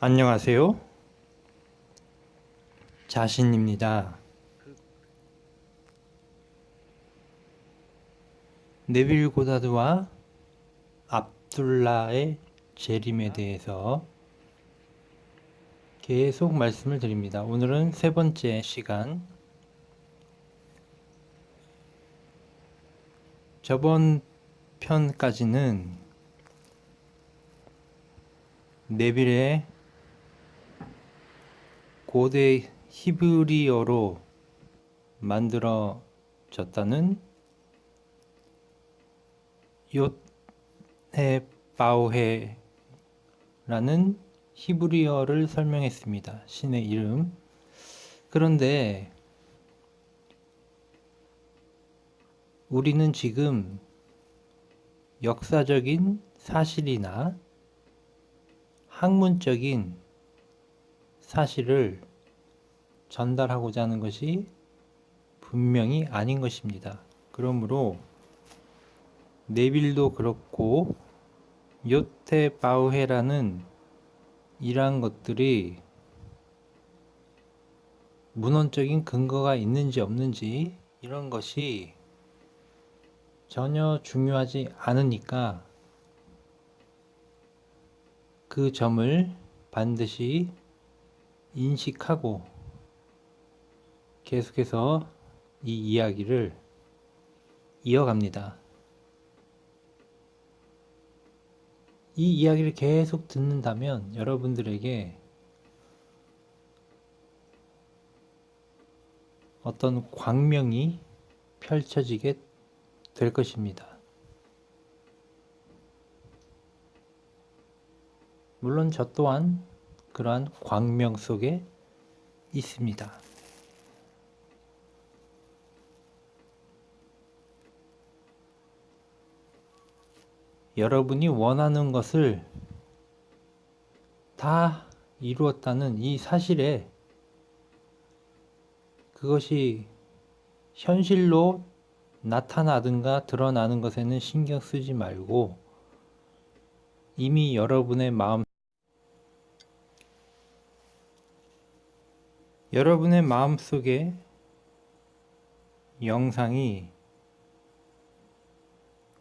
안녕하세요. 자신입니다. 네빌 고다드와 압둘라의 재림에 대해서 계속 말씀을 드립니다. 오늘은 세 번째 시간. 저번 편까지는 네빌의 고대 히브리어로 만들어졌다는 요헤바오헤라는 히브리어를 설명했습니다. 신의 이름. 그런데 우리는 지금 역사적인 사실이나 학문적인 사실을 전달하고자 하는 것이 분명히 아닌 것입니다. 그러므로 네빌도 그렇고 요테바우헤라는 이러한 것들이 문헌적인 근거가 있는지 없는지 이런 것이 전혀 중요하지 않으니까 그 점을 반드시 인식하고 계속해서 이 이야기를 이어갑니다. 이 이야기를 계속 듣는다면 여러분들에게 어떤 광명이 펼쳐지게 될 것입니다. 물론 저 또한 그러한 광명 속에 있습니다. 여러분이 원하는 것을 다 이루었다는 이 사실에 그것이 현실로 나타나든가 드러나는 것에는 신경 쓰지 말고 이미 여러분의 마음속에 영상이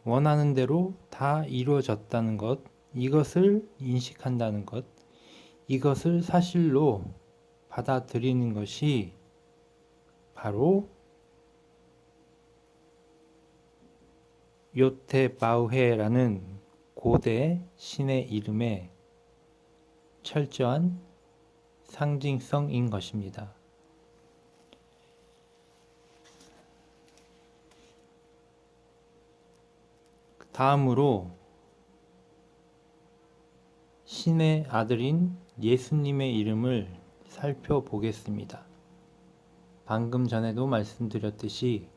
원하는 대로 다 이루어졌다는 것, 이것을 인식한다는 것, 이것을 사실로 받아들이는 것이 바로 요테바우헤라는 고대 신의 이름의 철저한 상징성인 것입니다. 다음으로 신의 아들인 예수님의 이름을 살펴보겠습니다. 방금 전에도 말씀드렸듯이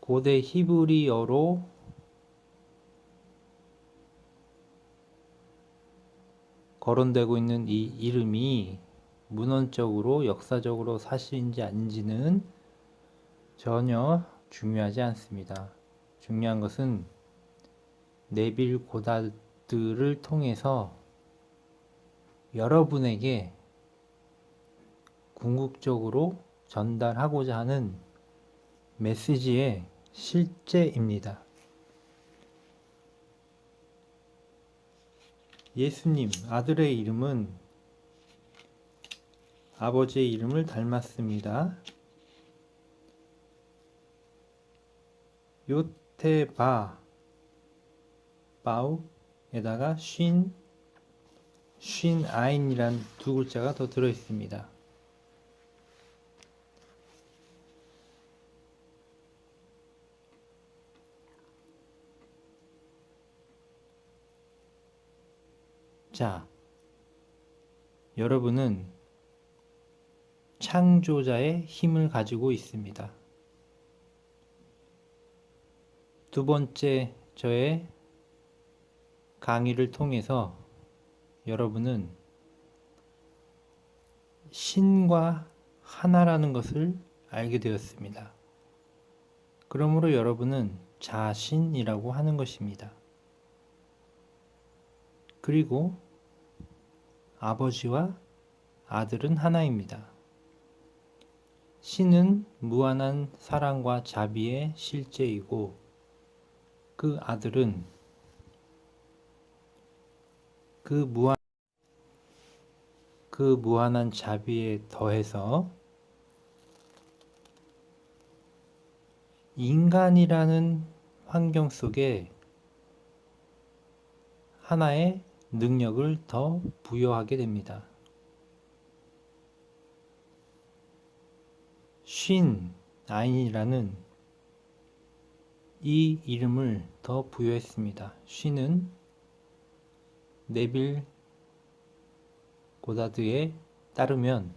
고대 히브리어로 거론되고 있는 이 이름이 문헌적으로 역사적으로 사실인지 아닌지는 전혀 중요하지 않습니다. 중요한 것은 네빌 고다드를 통해서 여러분에게 궁극적으로 전달하고자 하는 메시지의 실제입니다. 예수님, 아들의 이름은 아버지의 이름을 닮았습니다. 요테바, 바우에다가 쉰 아인이란 두 글자가 더 들어있습니다. 자, 여러분은 창조자의 힘을 가지고 있습니다. 두 번째 저의 강의를 통해서 여러분은 신과 하나라는 것을 알게 되었습니다. 그러므로 여러분은 자신이라고 하는 것입니다. 그리고 아버지와 아들은 하나입니다. 신은 무한한 사랑과 자비의 실제이고 그 아들은 그 무한한 자비에 더해서 인간이라는 환경 속에 하나의 능력을 더 부여하게 됩니다. 쉰 아인이라는 이 이름을 더 부여했습니다. 쉰은 네빌 고다드에 따르면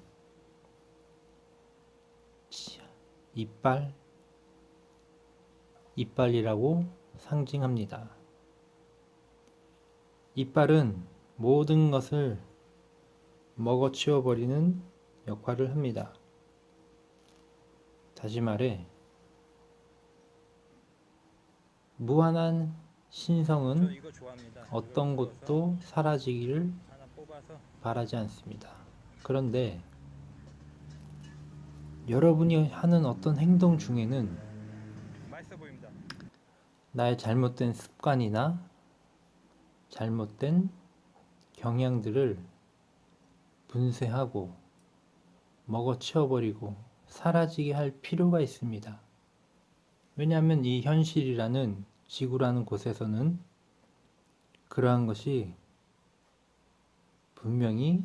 이빨이라고 상징합니다. 이빨은 모든 것을 먹어치워버리는 역할을 합니다. 다시 말해 무한한 신성은 어떤 것도 사라지기를 바라지 않습니다. 그런데 여러분이 하는 어떤 행동 중에는 나의 잘못된 습관이나 잘못된 경향들을 분쇄하고 먹어치워버리고 사라지게 할 필요가 있습니다. 왜냐하면 이 현실이라는 지구라는 곳에서는 그러한 것이 분명히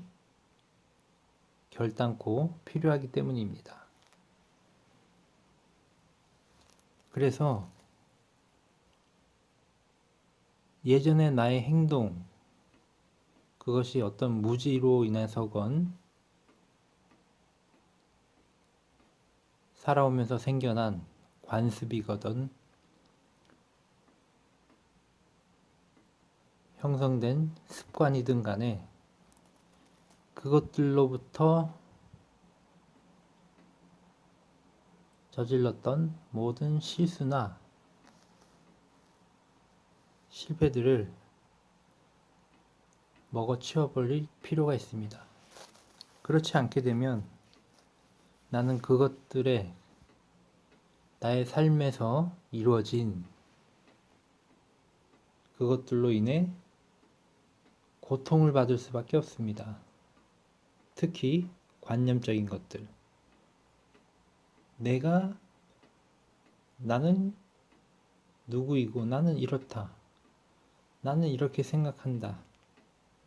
결단코 필요하기 때문입니다. 그래서 예전에 나의 행동, 그것이 어떤 무지로 인해서건 살아오면서 생겨난 관습이거든 형성된 습관이든 간에 그것들로부터 저질렀던 모든 실수나 실패들을 먹어치워버릴 필요가 있습니다. 그렇지 않게 되면 나는 그것들에 나의 삶에서 이루어진 그것들로 인해 고통을 받을 수밖에 없습니다. 특히 관념적인 것들. 나는 누구이고 나는 이렇다. 나는 이렇게 생각한다.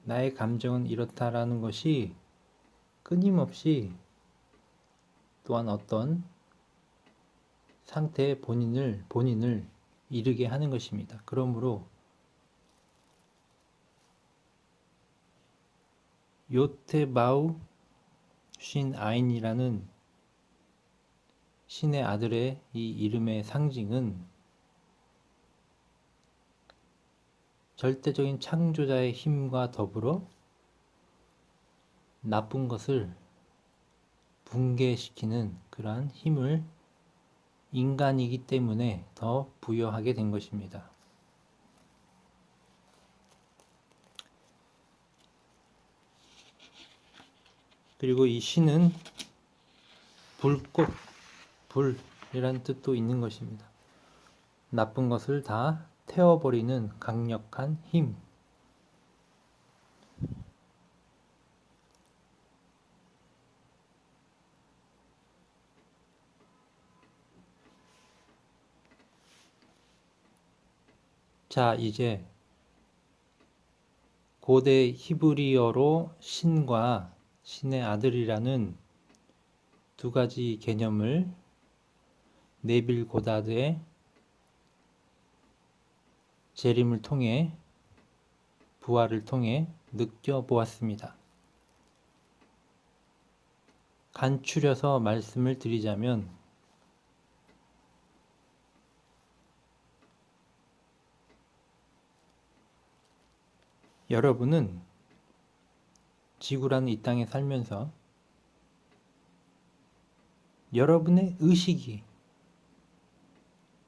나의 감정은 이렇다라는 것이 끊임없이 또한 어떤 상태의 본인을 이르게 하는 것입니다. 그러므로 요테바우 쉰 아인이라는 신의 아들의 이 이름의 상징은 절대적인 창조자의 힘과 더불어 나쁜 것을 붕괴시키는 그러한 힘을 인간이기 때문에 더 부여하게 된 것입니다. 그리고 이 신은 불꽃, 불이라는 뜻도 있는 것입니다. 나쁜 것을 다 태워버리는 강력한 힘. 자, 이제 고대 히브리어로 신과 신의 아들이라는 두 가지 개념을 네빌 고다드의 재림을 통해 부활을 통해 느껴보았습니다. 간추려서 말씀을 드리자면 여러분은 지구라는 이 땅에 살면서 여러분의 의식이,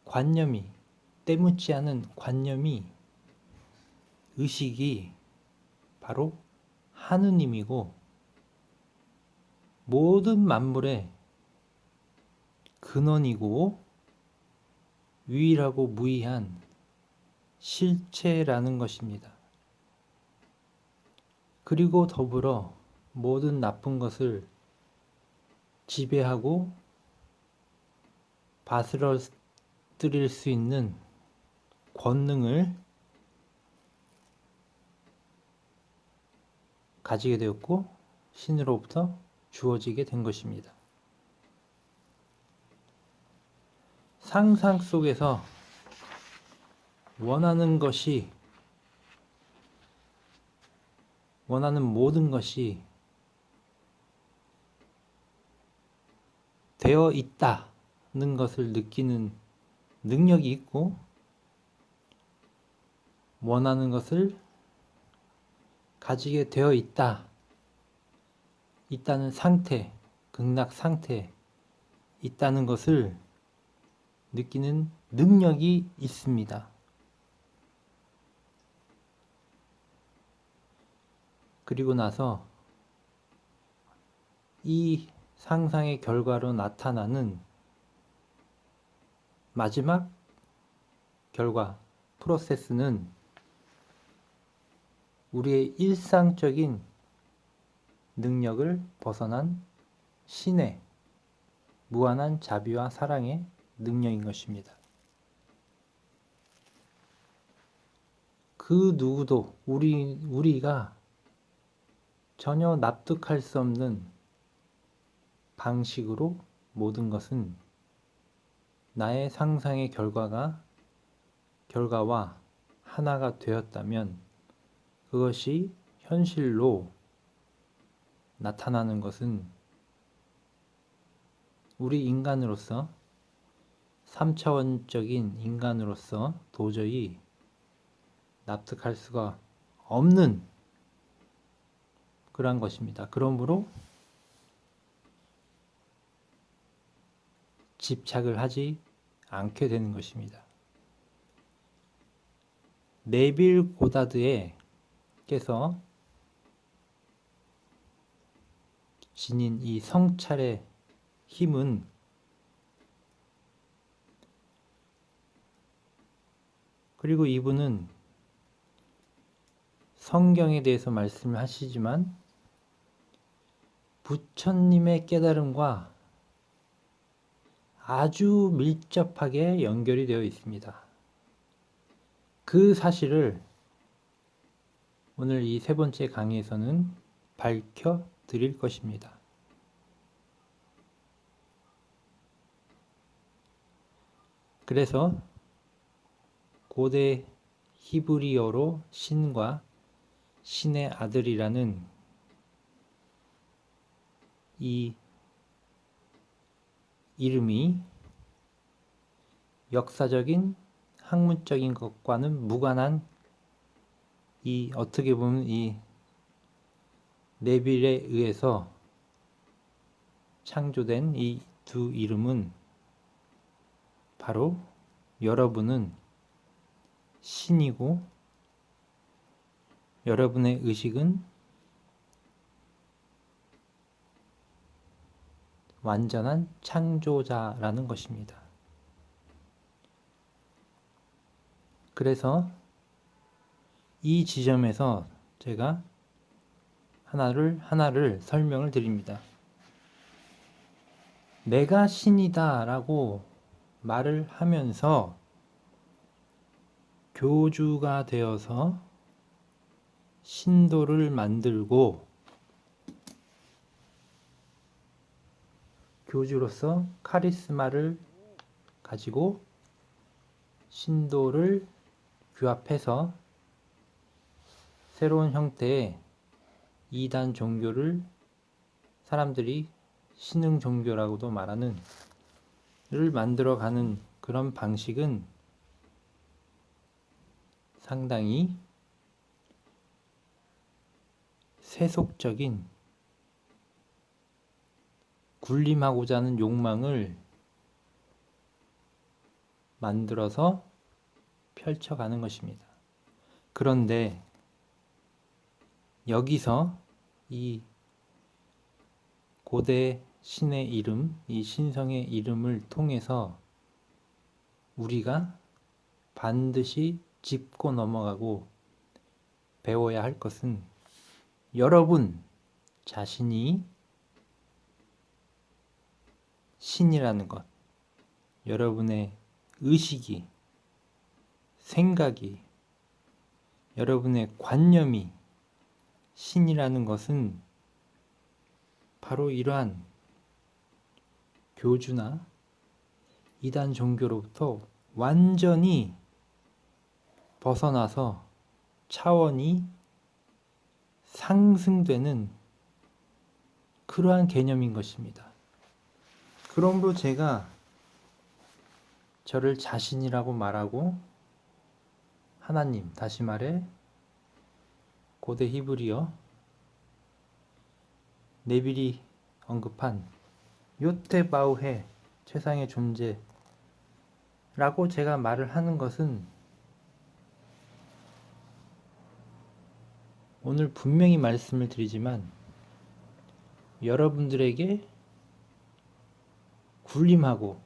관념이, 때묻지 않은 관념이, 의식이 바로 하느님이고 모든 만물의 근원이고 유일하고 무의한 실체라는 것입니다. 그리고 더불어 모든 나쁜 것을 지배하고 바스러뜨릴 수 있는 권능을 가지게 되었고 신으로부터 주어지게 된 것입니다. 상상 속에서 원하는 모든 것이 되어 있다는 것을 느끼는 능력이 있고, 원하는 것을 가지게 되어 있다는 상태, 극락 상태에 있다는 것을 느끼는 능력이 있습니다. 그리고 나서 이 상상의 결과로 나타나는 마지막 결과, 프로세스는 우리의 일상적인 능력을 벗어난 신의 무한한 자비와 사랑의 능력인 것입니다. 그 누구도 우리가 전혀 납득할 수 없는 방식으로 모든 것은 나의 상상의 결과와 하나가 되었다면 그것이 현실로 나타나는 것은 우리 인간으로서 3차원적인 인간으로서 도저히 납득할 수가 없는 그러한 것입니다. 그러므로 집착을 하지 않게 되는 것입니다. 네빌 고다드께서 지닌 이 성찰의 힘은 그리고 이분은 성경에 대해서 말씀을 하시지만 부처님의 깨달음과 아주 밀접하게 연결이 되어 있습니다. 그 사실을 오늘 이 세 번째 강의에서는 밝혀 드릴 것입니다. 그래서 고대 히브리어로 신과 신의 아들이라는 이 이름이 역사적인 학문적인 것과는 무관한 어떻게 보면 이 네빌에 의해서 창조된 이 두 이름은 바로 여러분은 신이고 여러분의 의식은 완전한 창조자라는 것입니다. 그래서 이 지점에서 제가 하나를 설명을 드립니다. 내가 신이다 라고 말을 하면서 교주가 되어서 신도를 만들고 교주로서 카리스마를 가지고 신도를 규합해서 새로운 형태의 이단 종교를 사람들이 신흥 종교라고도 말하는 를 만들어가는 그런 방식은 상당히 세속적인 군림하고자 하는 욕망을 만들어서 펼쳐가는 것입니다. 그런데 여기서 이 고대 신의 이름, 이 신성의 이름을 통해서 우리가 반드시 짚고 넘어가고 배워야 할 것은 여러분 자신이 신이라는 것, 여러분의 의식이, 생각이, 여러분의 관념이 신이라는 것은 바로 이러한 교주나 이단 종교로부터 완전히 벗어나서 차원이 상승되는 그러한 개념인 것입니다. 그러므로 제가 저를 자신이라고 말하고 하나님, 다시 말해 고대 히브리어 네빌이 언급한 요테바우헤, 최상의 존재라고 제가 말을 하는 것은 오늘 분명히 말씀을 드리지만 여러분들에게 군림하고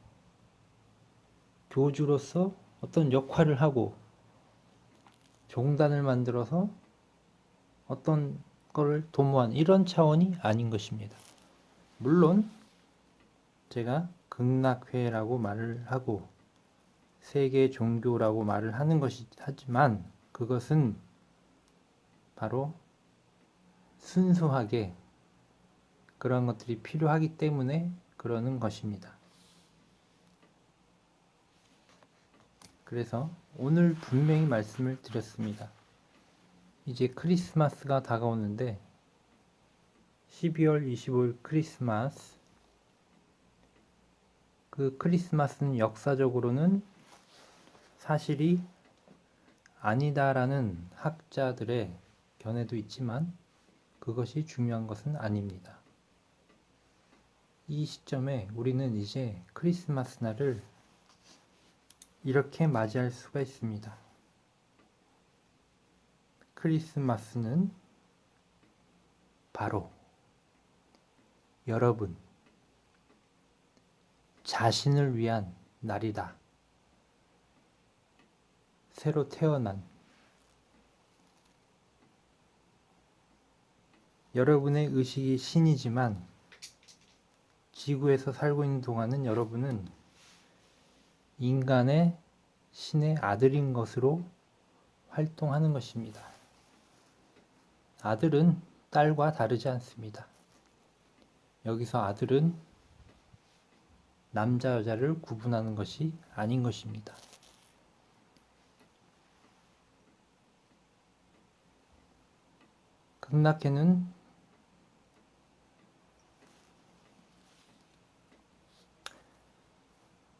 교주로서 어떤 역할을 하고 종단을 만들어서 어떤 거를 도모한 이런 차원이 아닌 것입니다. 물론 제가 극락회라고 말을 하고 세계 종교라고 말을 하는 것이 하지만 그것은 바로 순수하게 그런 것들이 필요하기 때문에 그러는 것입니다. 그래서 오늘 분명히 말씀을 드렸습니다. 이제 크리스마스가 다가오는데 12월 25일 크리스마스, 그 크리스마스는 역사적으로는 사실이 아니다라는 학자들의 견해도 있지만 그것이 중요한 것은 아닙니다. 이 시점에 우리는 이제 크리스마스 날을 이렇게 맞이할 수가 있습니다. 크리스마스는 바로 여러분 자신을 위한 날이다. 새로 태어난 여러분의 의식이 신이지만 지구에서 살고 있는 동안은 여러분은 인간의 신의 아들인 것으로 활동하는 것입니다. 아들은 딸과 다르지 않습니다. 여기서 아들은 남자 여자를 구분하는 것이 아닌 것입니다. 극락회는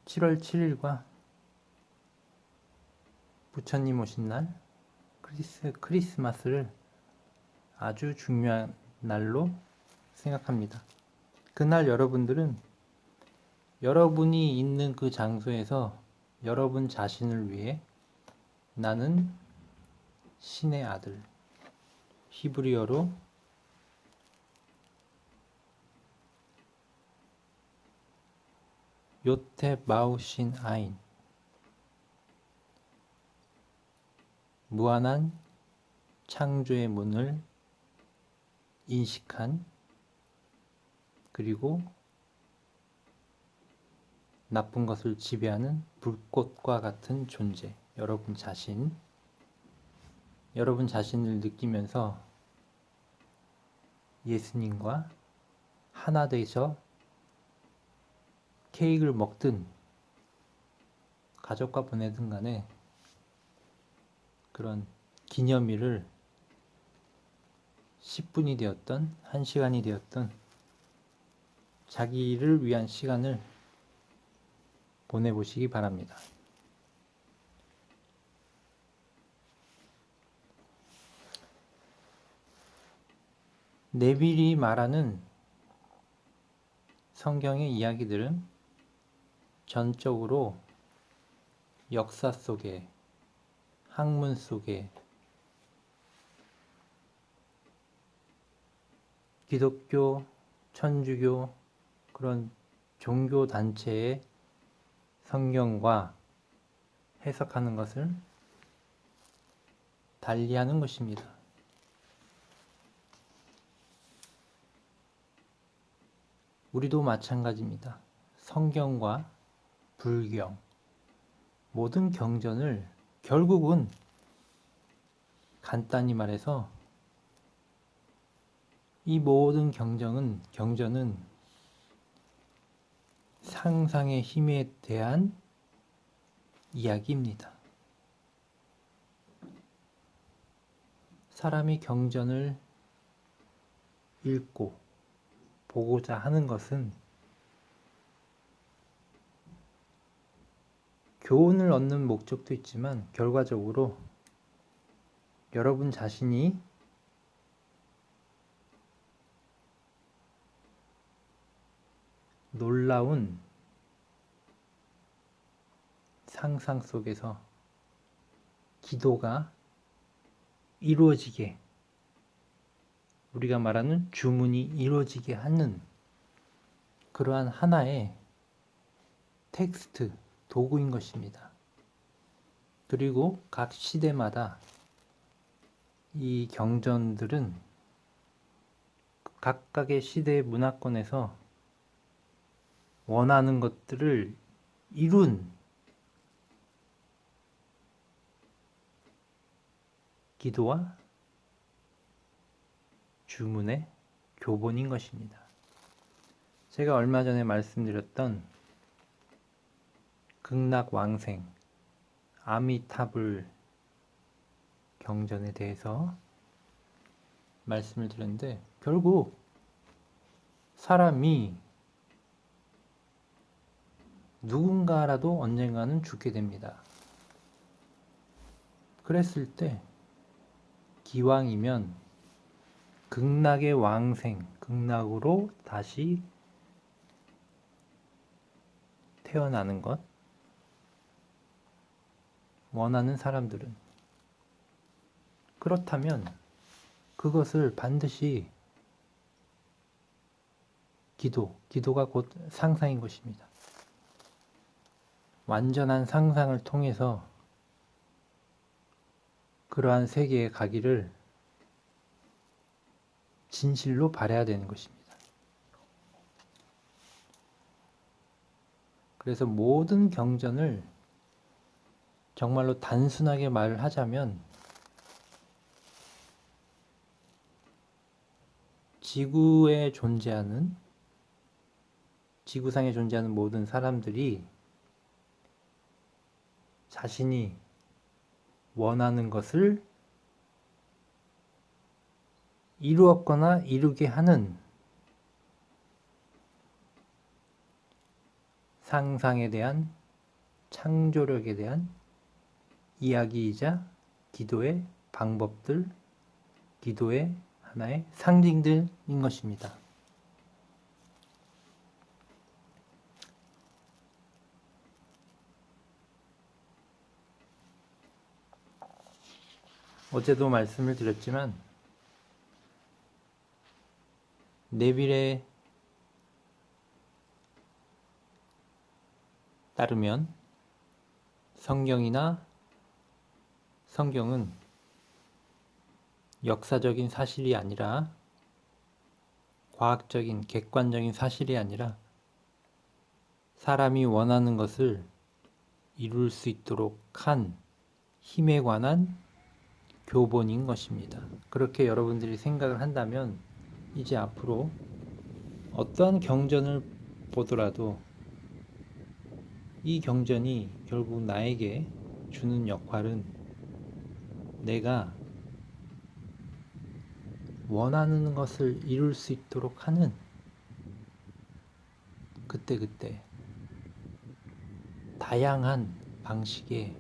(7월 7일과) 부처님 오신 날 크리스마스를 아주 중요한 날로 생각합니다. 그날 여러분들은 여러분이 있는 그 장소에서 여러분 자신을 위해 나는 신의 아들, 히브리어로 요테바우신 아인, 무한한 창조의 문을 인식한, 그리고 나쁜 것을 지배하는 불꽃과 같은 존재, 여러분 자신을 느끼면서 예수님과 하나 되셔 케이크를 먹든 가족과 보내든 간에 그런 기념일을 10분이 되었던 1시간이 되었던 자기를 위한 시간을 보내보시기 바랍니다. 네빌이 말하는 성경의 이야기들은 전적으로 역사 속에, 학문 속에 기독교, 천주교 그런 종교 단체의 성경과 해석하는 것을 달리하는 것입니다. 우리도 마찬가지입니다. 성경과 불경, 모든 경전을 결국은 간단히 말해서 이 모든 경전은 상상의 힘에 대한 이야기입니다. 사람이 경전을 읽고 보고자 하는 것은 교훈을 얻는 목적도 있지만 결과적으로 여러분 자신이 놀라운 상상 속에서 기도가 이루어지게, 우리가 말하는 주문이 이루어지게 하는 그러한 하나의 텍스트, 도구인 것입니다. 그리고 각 시대마다 이 경전들은 각각의 시대의 문화권에서 원하는 것들을 이룬 기도와 주문의 교본인 것입니다. 제가 얼마 전에 말씀드렸던 극락왕생, 아미타불 경전에 대해서 말씀을 드렸는데 결국 사람이 누군가라도 언젠가는 죽게 됩니다. 그랬을 때 기왕이면 극락의 왕생, 극락으로 다시 태어나는 것 원하는 사람들은, 그렇다면 그것을 반드시 기도가 곧 상상인 것입니다. 완전한 상상을 통해서 그러한 세계에 가기를 진실로 바라야 되는 것입니다. 그래서 모든 경전을 정말로 단순하게 말을 하자면 지구상에 존재하는 모든 사람들이 자신이 원하는 것을 이루었거나 이루게 하는 상상에 대한, 창조력에 대한 이야기이자 기도의 방법들, 기도의 하나의 상징들인 것입니다. 어제도 말씀을 드렸지만 네빌에 따르면 성경은 역사적인 사실이 아니라, 과학적인 객관적인 사실이 아니라 사람이 원하는 것을 이룰 수 있도록 한 힘에 관한 교본인 것입니다. 그렇게 여러분들이 생각을 한다면 이제 앞으로 어떠한 경전을 보더라도 이 경전이 결국 나에게 주는 역할은 내가 원하는 것을 이룰 수 있도록 하는 그때그때 다양한 방식의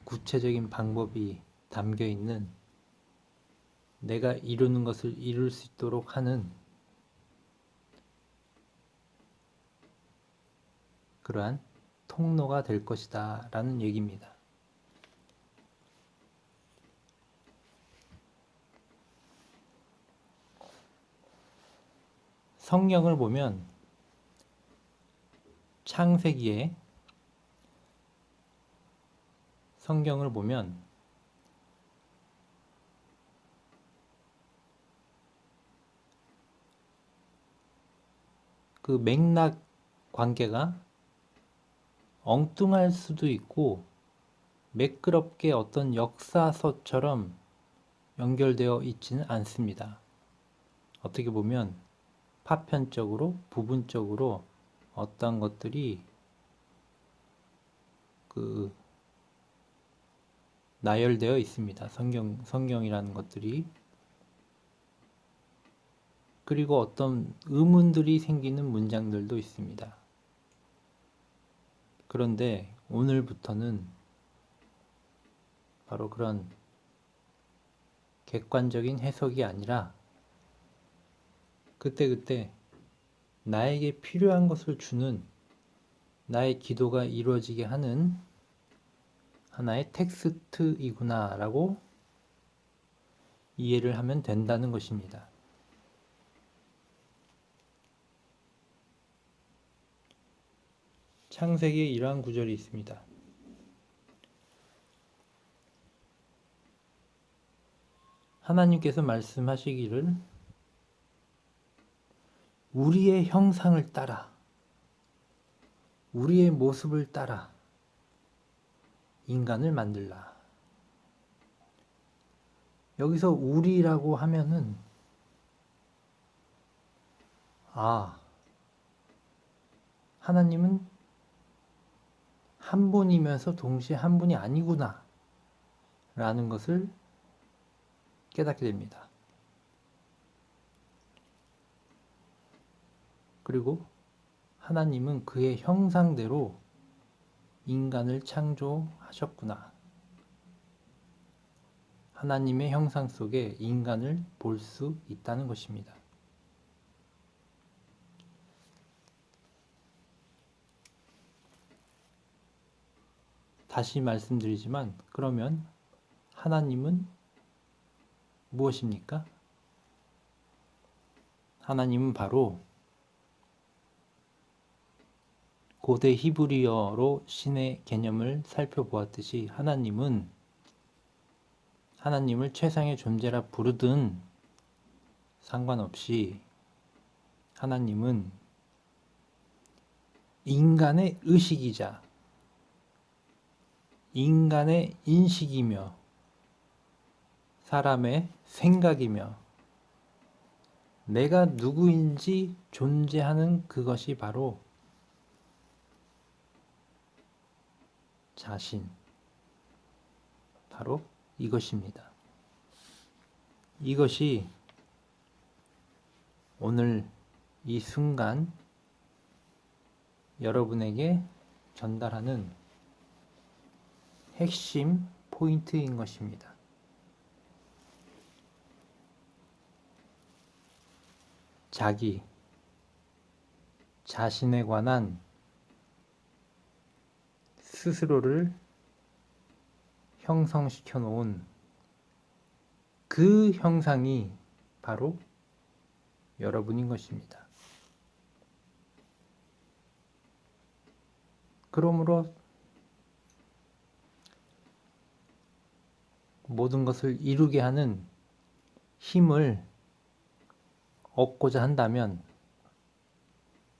구체적인 방법이 담겨 있는, 내가 이루는 것을 이룰 수 있도록 하는 그러한 통로가 될 것이다 라는 얘기입니다. 성경을 보면 창세기에 성경을 보면 그 맥락 관계가 엉뚱할 수도 있고 매끄럽게 어떤 역사서처럼 연결되어 있지는 않습니다. 어떻게 보면 파편적으로, 부분적으로 어떤 것들이 나열되어 있습니다. 성경이라는 것들이. 그리고 어떤 의문들이 생기는 문장들도 있습니다. 그런데 오늘부터는 바로 그런 객관적인 해석이 아니라 그때그때 나에게 필요한 것을 주는, 나의 기도가 이루어지게 하는 하나의 텍스트이구나 라고 이해를 하면 된다는 것입니다. 창세기에 이러한 구절이 있습니다. 하나님께서 말씀하시기를 우리의 형상을 따라, 우리의 모습을 따라 인간을 만들라. 여기서 우리라고 하면은 하나님은 한 분이면서 동시에 한 분이 아니구나 라는 것을 깨닫게 됩니다. 그리고 하나님은 그의 형상대로 인간을 창조하셨구나. 하나님의 형상 속에 인간을 볼 수 있다는 것입니다. 다시 말씀드리지만 그러면 하나님은 무엇입니까? 하나님은 바로 고대 히브리어로 신의 개념을 살펴보았듯이 하나님을 최상의 존재라 부르든 상관없이 하나님은 인간의 의식이자 인간의 인식이며 사람의 생각이며 내가 누구인지 존재하는 그것이 바로 자신, 바로 이것입니다. 이것이 오늘 이 순간 여러분에게 전달하는 핵심 포인트인 것입니다. 자신에 관한 스스로를 형성시켜 놓은 그 형상이 바로 여러분인 것입니다. 그러므로 모든 것을 이루게 하는 힘을 얻고자 한다면,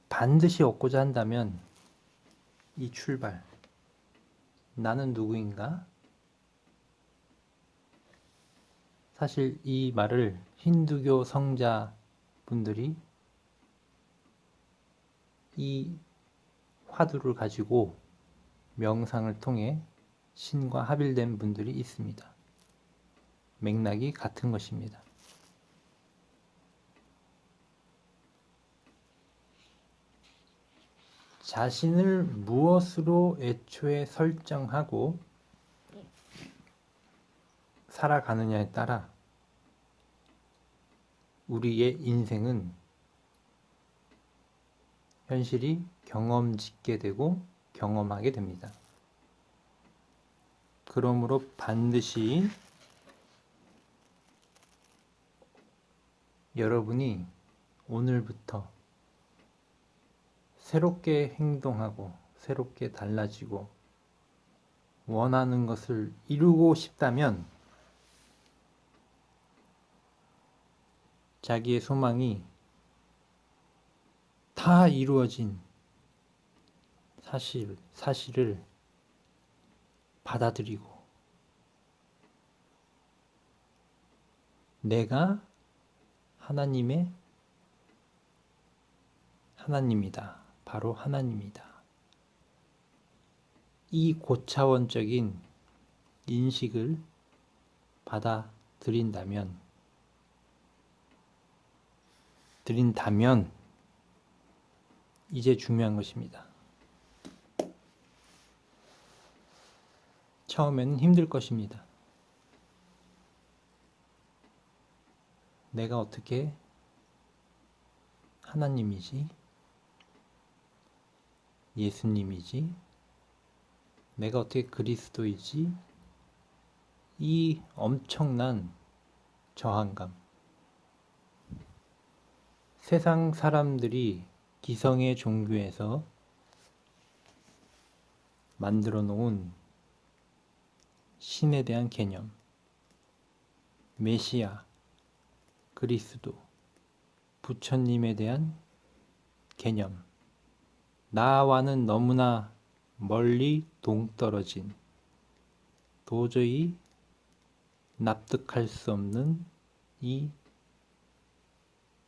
반드시 얻고자 한다면 이 출발, 나는 누구인가? 사실 이 말을 힌두교 성자분들이 이 화두를 가지고 명상을 통해 신과 합일된 분들이 있습니다. 맥락이 같은 것입니다. 자신을 무엇으로 애초에 설정하고 살아가느냐에 따라 우리의 인생은 현실이 경험짓게 되고 경험하게 됩니다. 그러므로 반드시 여러분이 오늘부터 새롭게 행동하고 새롭게 달라지고 원하는 것을 이루고 싶다면 자기의 소망이 다 이루어진 사실을 받아들이고 내가 하나님이다. 바로 하나님이다. 이 고차원적인 인식을 받아들인다면 이제 중요한 것입니다. 처음에는 힘들 것입니다. 내가 어떻게 하나님이지? 예수님이지? 내가 어떻게 그리스도이지? 이 엄청난 저항감. 세상 사람들이 기성의 종교에서 만들어 놓은 신에 대한 개념, 메시아, 그리스도, 부처님에 대한 개념, 나와는 너무나 멀리 동떨어진, 도저히 납득할 수 없는 이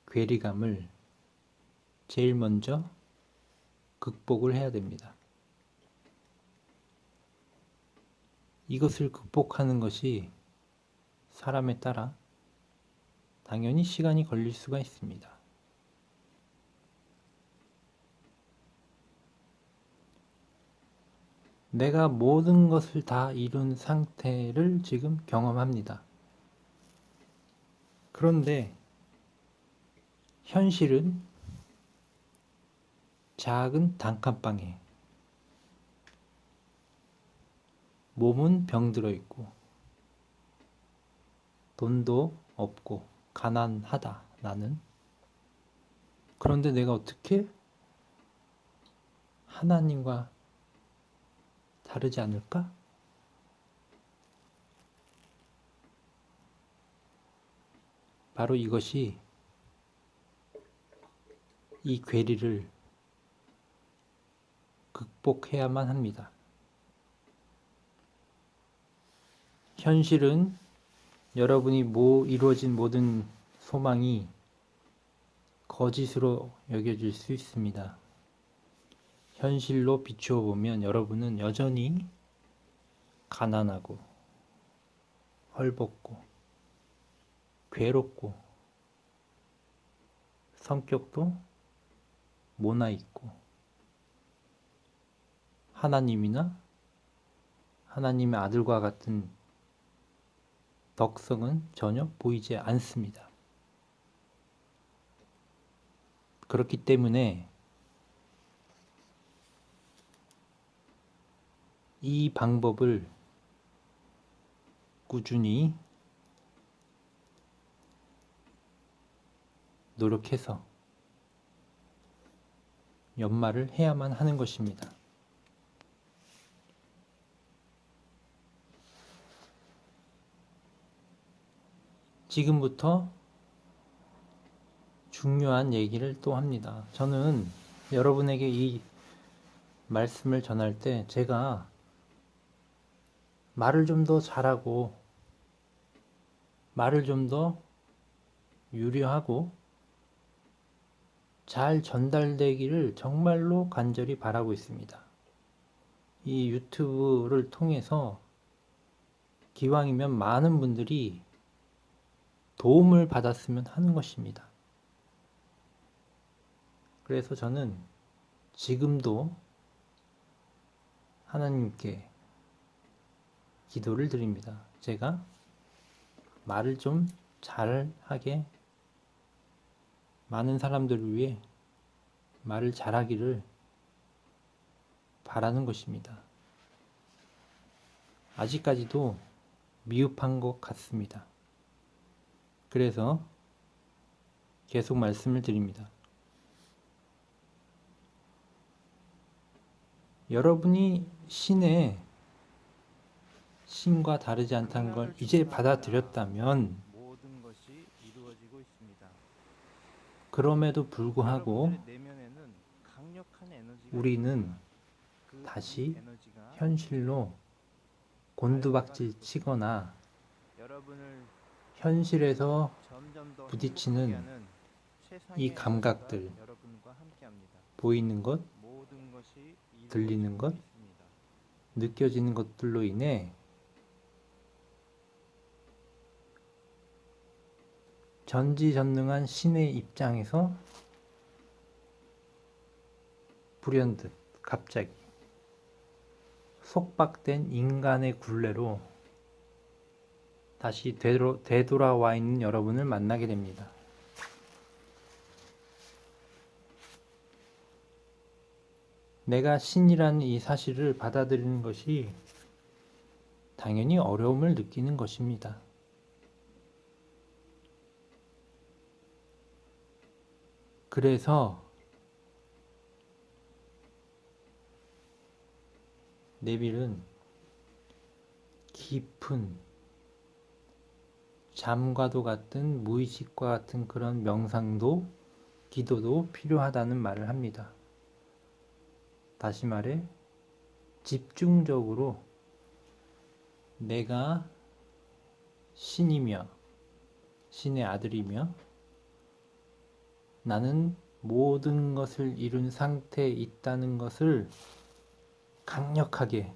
괴리감을 제일 먼저 극복을 해야 됩니다. 이것을 극복하는 것이 사람에 따라 당연히 시간이 걸릴 수가 있습니다. 내가 모든 것을 다 이룬 상태를 지금 경험합니다. 그런데 현실은 작은 단칸방에 몸은 병들어 있고 돈도 없고 가난하다 나는. 그런데 내가 어떻게 하나님과 다르지 않을까? 바로 이것이 이 괴리를 극복해야만 합니다. 현실은 여러분이 이루어진 모든 소망이 거짓으로 여겨질 수 있습니다. 현실로 비추어 보면 여러분은 여전히 가난하고 헐벗고 괴롭고 성격도 모나 있고 하나님이나 하나님의 아들과 같은 덕성은 전혀 보이지 않습니다. 그렇기 때문에 이 방법을 꾸준히 노력해서 연말을 해야만 하는 것입니다. 지금부터 중요한 얘기를 또 합니다. 저는 여러분에게 이 말씀을 전할 때 제가 말을 좀 더 잘하고 말을 좀 더 유려하고 잘 전달되기를 정말로 간절히 바라고 있습니다. 이 유튜브를 통해서 기왕이면 많은 분들이 도움을 받았으면 하는 것입니다. 그래서 저는 지금도 하나님께 기도를 드립니다. 제가 말을 좀 잘하게 많은 사람들을 위해 말을 잘하기를 바라는 것입니다. 아직까지도 미흡한 것 같습니다. 그래서 계속 말씀을 드립니다. 여러분이 신과 다르지 않다는 걸 이제 받아들였다면, 모든 것이 이루어지고 있습니다. 그럼에도 불구하고 여러분들의 내면에는 강력한 에너지가 우리는 있습니다. 그 다시 에너지가 현실로 곤두박질 치거나 여러분을 현실에서 점점 더 부딪히는 행복하게 하는 최상의 이 감각들, 에너지가 여러분과 함께합니다. 보이는 것, 모든 것이 들리는 이루어지고 것, 있습니다. 느껴지는 것들로 인해 전지전능한 신의 입장에서 불현듯 갑자기 속박된 인간의 굴레로 다시 되돌아와 있는 여러분을 만나게 됩니다. 내가 신이라는 이 사실을 받아들이는 것이 당연히 어려움을 느끼는 것입니다. 그래서 네빌은 깊은 잠과도 같은 무의식과 같은 그런 명상도 기도도 필요하다는 말을 합니다. 다시 말해 집중적으로 내가 신이며 신의 아들이며 나는 모든 것을 이룬 상태에 있다는 것을 강력하게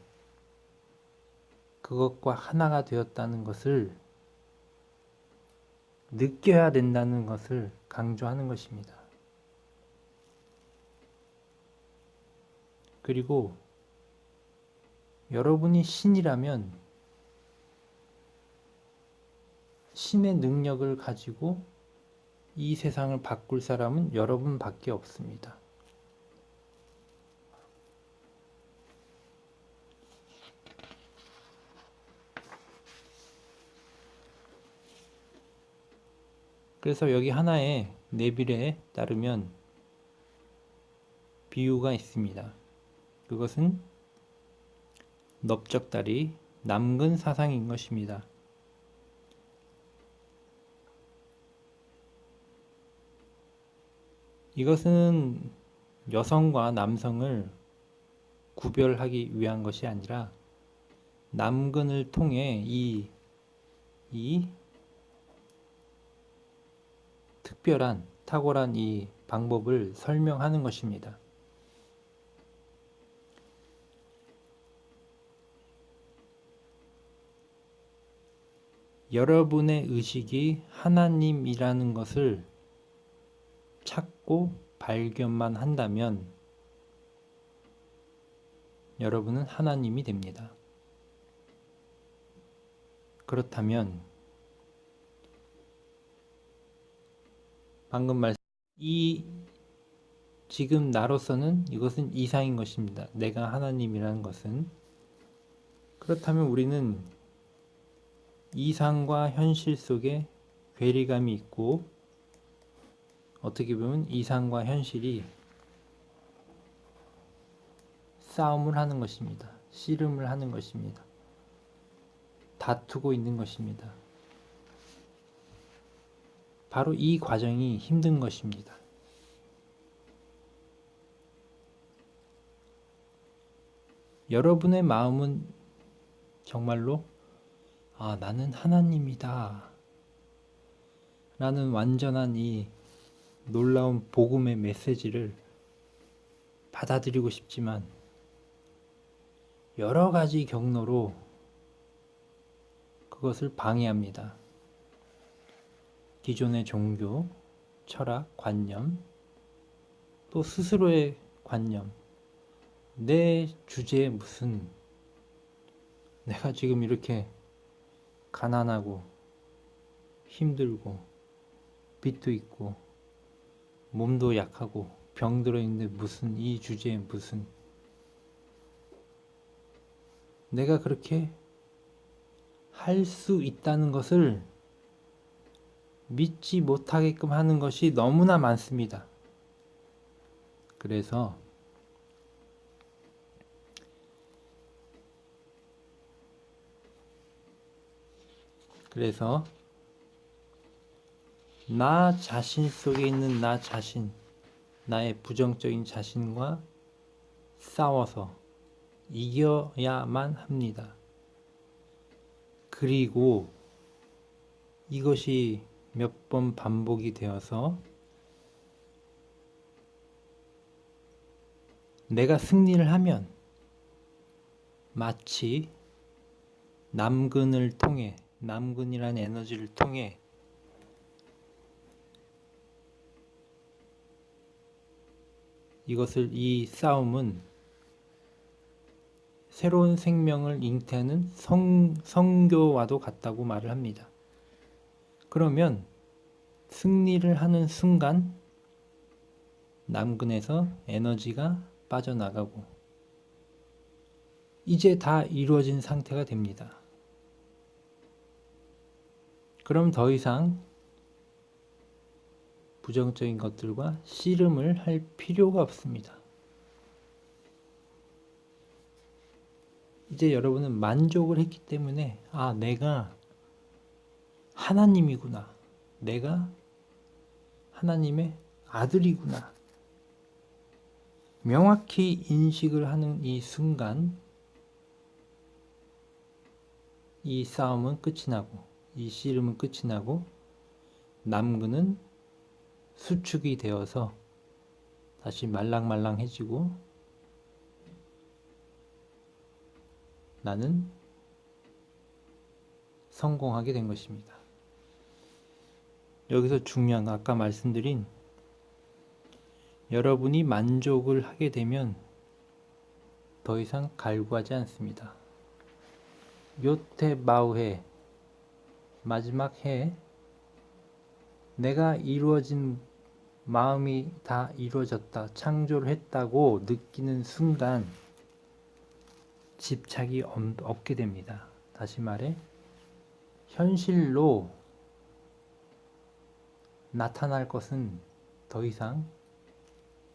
그것과 하나가 되었다는 것을 느껴야 된다는 것을 강조하는 것입니다. 그리고 여러분이 신이라면 신의 능력을 가지고 이 세상을 바꿀 사람은 여러분밖에 없습니다. 그래서 여기 하나의 네빌에 따르면 비유가 있습니다. 그것은 넓적다리 남근 사상인 것입니다. 이것은 여성과 남성을 구별하기 위한 것이 아니라 남근을 통해 이 특별한 탁월한 이 방법을 설명하는 것입니다. 여러분의 의식이 하나님이라는 것을 찾고 발견만 한다면 여러분은 하나님이 됩니다. 그렇다면 방금 지금 나로서는 이것은 이상인 것입니다. 내가 하나님이라는 것은. 그렇다면 우리는 이상과 현실 속에 괴리감이 있고 어떻게 보면 이상과 현실이 싸움을 하는 것입니다. 씨름을 하는 것입니다. 다투고 있는 것입니다. 바로 이 과정이 힘든 것입니다. 여러분의 마음은 정말로 나는 하나님이다 라는 완전한 이 놀라운 복음의 메시지를 받아들이고 싶지만 여러 가지 경로로 그것을 방해합니다. 기존의 종교, 철학, 관념, 또 스스로의 관념, 내 주제에 무슨 내가 지금 이렇게 가난하고 힘들고 빚도 있고 몸도 약하고 병들어 있는데 무슨 이 주제에 무슨 내가 그렇게 할 수 있다는 것을 믿지 못하게끔 하는 것이 너무나 많습니다. 그래서 그래서 나 자신 속에 있는 나 자신, 나의 부정적인 자신과 싸워서 이겨야만 합니다. 그리고 이것이 몇 번 반복이 되어서 내가 승리를 하면 마치 남근을 통해, 남근이라는 에너지를 통해 이 싸움은 새로운 생명을 잉태하는 성교와도 같다고 말을 합니다. 그러면 승리를 하는 순간 남근에서 에너지가 빠져나가고 이제 다 이루어진 상태가 됩니다. 그럼 더 이상 부정적인 것들과 씨름을 할 필요가 없습니다. 이제 여러분은 만족을 했기 때문에 내가 하나님이구나. 내가 하나님의 아들이구나. 명확히 인식을 하는 이 순간 이 싸움은 끝이 나고 이 씨름은 끝이 나고 남근은 수축이 되어서 다시 말랑말랑해지고 나는 성공하게 된 것입니다. 여기서 중요한 아까 말씀드린 여러분이 만족을 하게 되면 더 이상 갈구하지 않습니다. 요테 마우해 마지막 해 내가 이루어진 마음이 다 이루어졌다, 창조를 했다고 느끼는 순간 집착이 없게 됩니다. 다시 말해 현실로 나타날 것은 더 이상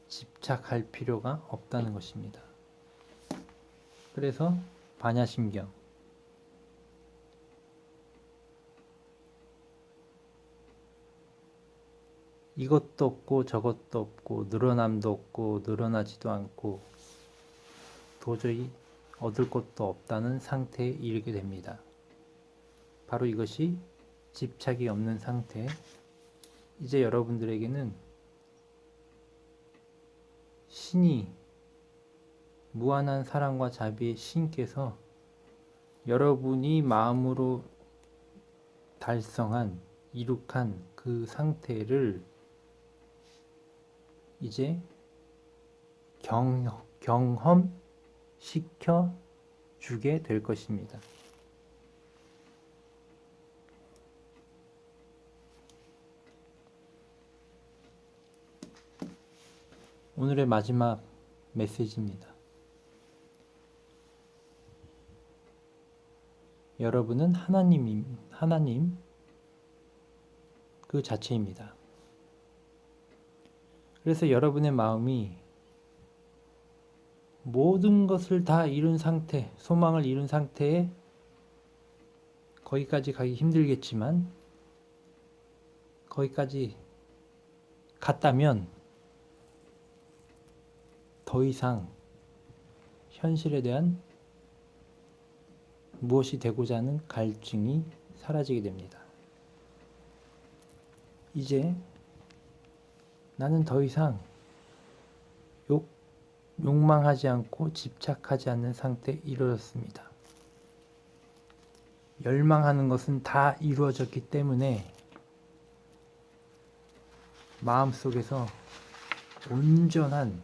집착할 필요가 없다는 것입니다. 그래서 반야심경 이것도 없고 저것도 없고 늘어남도 없고 늘어나지도 않고 도저히 얻을 것도 없다는 상태에 이르게 됩니다. 바로 이것이 집착이 없는 상태. 이제 여러분들에게는 신이 무한한 사랑과 자비의 신께서 여러분이 마음으로 달성한 이룩한 그 상태를 이제 경험시켜 주게 될 것입니다. 오늘의 마지막 메시지입니다. 여러분은 하나님 그 자체입니다. 그래서 여러분의 마음이 모든 것을 다 이룬 상태, 소망을 이룬 상태에 거기까지 가기 힘들겠지만 거기까지 갔다면 더 이상 현실에 대한 무엇이 되고자 하는 갈증이 사라지게 됩니다. 이제 나는 더 이상 욕망하지 않고 집착하지 않는 상태에 이르렀습니다. 열망하는 것은 다 이루어졌기 때문에 마음속에서 온전한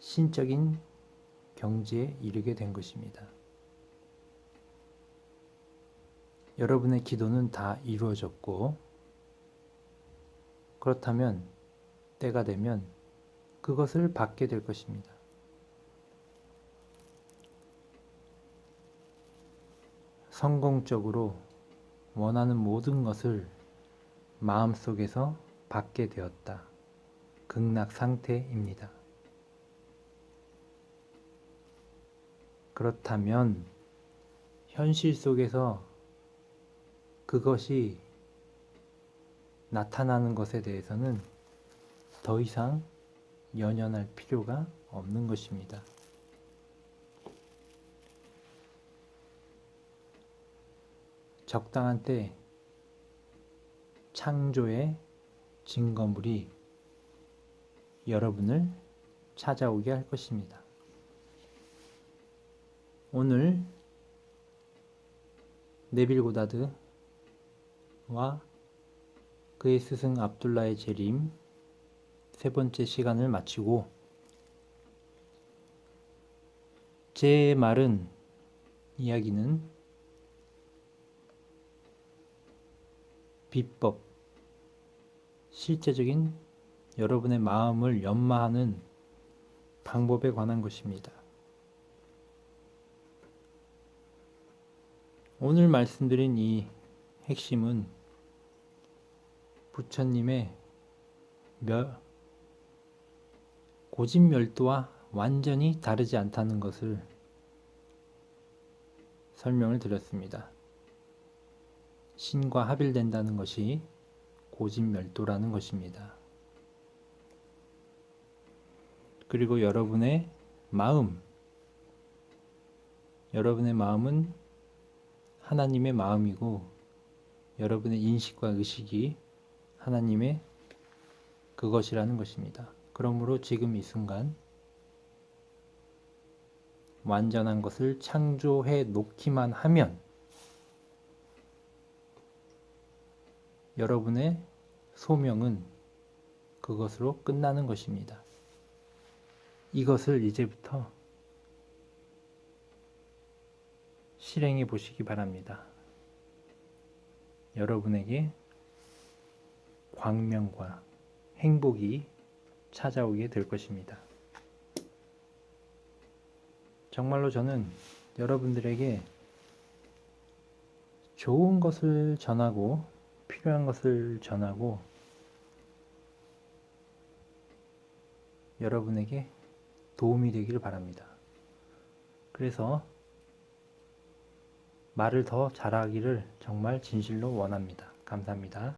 신적인 경지에 이르게 된 것입니다. 여러분의 기도는 다 이루어졌고 그렇다면 때가 되면 그것을 받게 될 것입니다. 성공적으로 원하는 모든 것을 마음속에서 받게 되었다. 극락 상태입니다. 그렇다면 현실 속에서 그것이 나타나는 것에 대해서는 더 이상 연연할 필요가 없는 것입니다. 적당한 때 창조의 증거물이 여러분을 찾아오게 할 것입니다. 오늘 네빌 고다드와 그의 스승 압둘라의 재림 세 번째 시간을 마치고, 제 말은 이야기는 비법, 실제적인 여러분의 마음을 연마하는 방법에 관한 것입니다. 오늘 말씀드린 이 핵심은 부처님의 고집멸도와 완전히 다르지 않다는 것을 설명을 드렸습니다. 신과 합일된다는 것이 고집멸도라는 것입니다. 그리고 여러분의 마음은 하나님의 마음이고, 여러분의 인식과 의식이 하나님의 그것이라는 것입니다. 그러므로 지금 이 순간 완전한 것을 창조해 놓기만 하면 여러분의 소명은 그것으로 끝나는 것입니다. 이것을 이제부터 실행해 보시기 바랍니다. 여러분에게 광명과 행복이 찾아오게 될 것입니다. 정말로 저는 여러분들에게 좋은 것을 전하고 필요한 것을 전하고 여러분에게 도움이 되기를 바랍니다. 그래서 말을 더 잘하기를 정말 진실로 원합니다. 감사합니다.